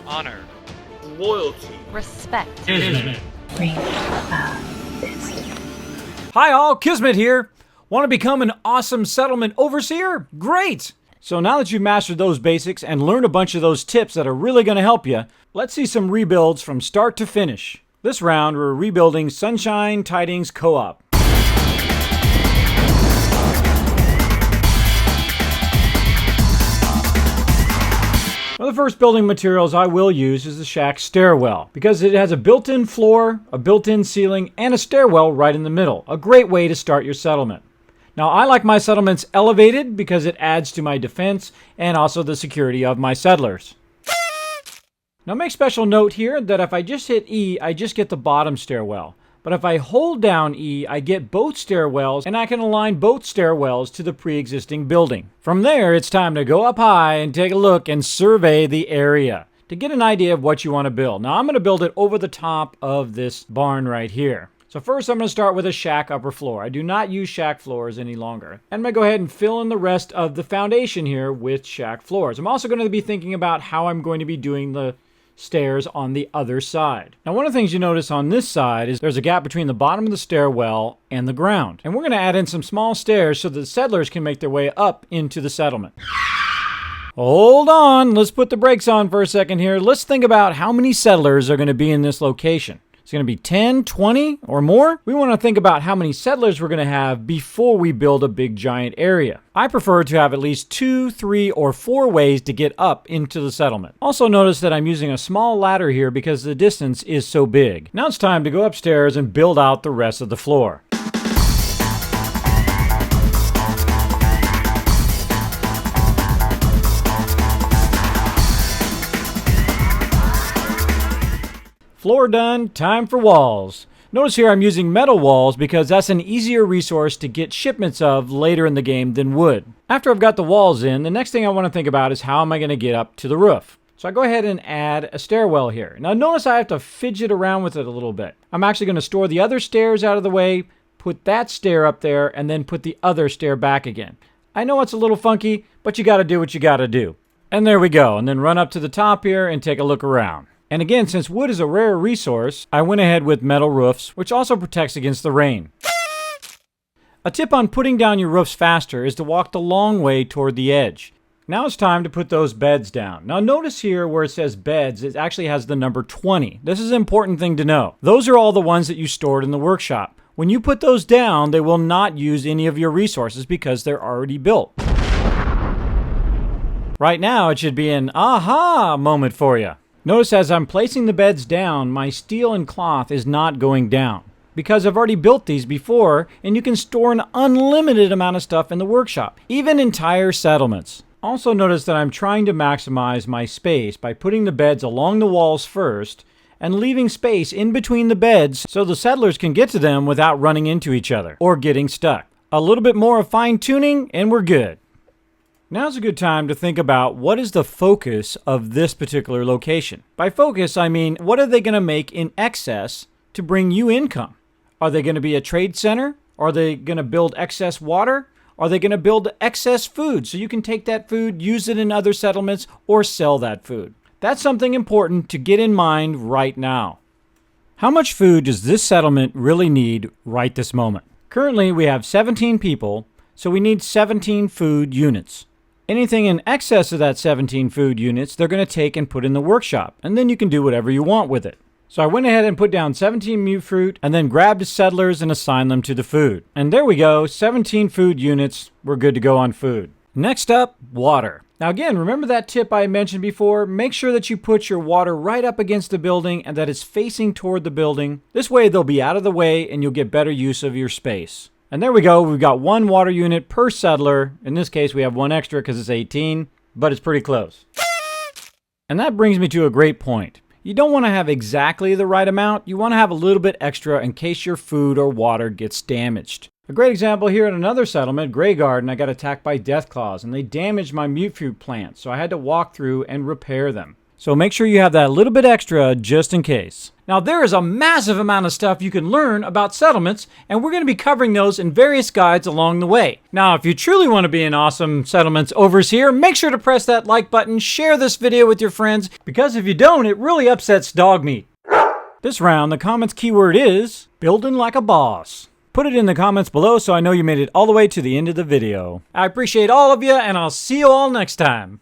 honor, loyalty, respect. Kismet. Hi all, Kismet here. Want to become an awesome settlement overseer? Great! So now that you've mastered those basics and learned a bunch of those tips that are really going to help you, let's see some rebuilds from start to finish. This round, we're rebuilding Sunshine Tidings Co-op. One of the first building materials I will use is the shack stairwell, because it has a built-in floor, a built-in ceiling, and a stairwell right in the middle. A great way to start your settlement. Now, I like my settlements elevated because it adds to my defense and also the security of my settlers. Now, make special note here that if I just hit E, I just get the bottom stairwell. But if I hold down E, I get both stairwells, and I can align both stairwells to the pre-existing building. From there, it's time to go up high and take a look and survey the area to get an idea of what you want to build. Now, I'm going to build it over the top of this barn right here. So first, I'm going to start with a shack upper floor. I do not use shack floors any longer. And I'm going to go ahead and fill in the rest of the foundation here with shack floors. I'm also going to be thinking about how I'm going to be doing the stairs on the other side. Now, one of the things you notice on this side is there's a gap between the bottom of the stairwell and the ground. And we're going to add in some small stairs so that the settlers can make their way up into the settlement. Hold on, let's put the brakes on for a second here. Let's think about how many settlers are going to be in this location. It's going to be 10, 20, or more. We want to think about how many settlers we're going to have before we build a big giant area. I prefer to have at least 2, 3, or 4 ways to get up into the settlement. Also notice that I'm using a small ladder here because the distance is so big. Now it's time to go upstairs and build out the rest of the floor. Floor done, time for walls. Notice here I'm using metal walls because that's an easier resource to get shipments of later in the game than wood. After I've got the walls in, the next thing I want to think about is how am I going to get up to the roof. So I go ahead and add a stairwell here. Now notice I have to fidget around with it a little bit. I'm actually going to store the other stairs out of the way, put that stair up there, and then put the other stair back again. I know it's a little funky, but you got to do what you got to do. And there we go. And then run up to the top here and take a look around. And again, since wood is a rare resource, I went ahead with metal roofs, which also protects against the rain. A tip on putting down your roofs faster is to walk the long way toward the edge. Now it's time to put those beds down. Now notice here where it says beds, it actually has the number 20. This is an important thing to know. Those are all the ones that you stored in the workshop. When you put those down, they will not use any of your resources because they're already built. Right now, it should be an aha moment for you. Notice as I'm placing the beds down, my steel and cloth is not going down because I've already built these before, and you can store an unlimited amount of stuff in the workshop, even entire settlements. Also notice that I'm trying to maximize my space by putting the beds along the walls first and leaving space in between the beds so the settlers can get to them without running into each other or getting stuck. A little bit more of fine tuning and we're good. Now's a good time to think about what is the focus of this particular location. By focus, I mean, what are they going to make in excess to bring you income? Are they going to be a trade center? Are they going to build excess water? Are they going to build excess food so you can take that food, use it in other settlements, or sell that food? That's something important to get in mind right now. How much food does this settlement really need right this moment? Currently, we have 17 people, so we need 17 food units. Anything in excess of that 17 food units, they're going to take and put in the workshop, and then you can do whatever you want with it. So I went ahead and put down 17 mute fruit, and then grabbed settlers and assigned them to the food. And there we go, 17 food units. We're good to go on food. Next up, water. Now again, remember that tip I mentioned before? Make sure that you put your water right up against the building and that it's facing toward the building. This way they'll be out of the way and you'll get better use of your space. And there we go, we've got 1 water unit per settler. In this case, we have 1 extra because it's 18, but it's pretty close. And that brings me to a great point. You don't want to have exactly the right amount. You want to have a little bit extra in case your food or water gets damaged. A great example here at another settlement, Grey Garden, I got attacked by death claws, and they damaged my mute fruit plants, so I had to walk through and repair them. So make sure you have that little bit extra just in case. Now, there is a massive amount of stuff you can learn about settlements, and we're going to be covering those in various guides along the way. Now, if you truly want to be an awesome settlements overseer, make sure to press that like button, share this video with your friends, because if you don't, it really upsets dog meat. This round, the comments keyword is building like a boss. Put it in the comments below so I know you made it all the way to the end of the video. I appreciate all of you, and I'll see you all next time.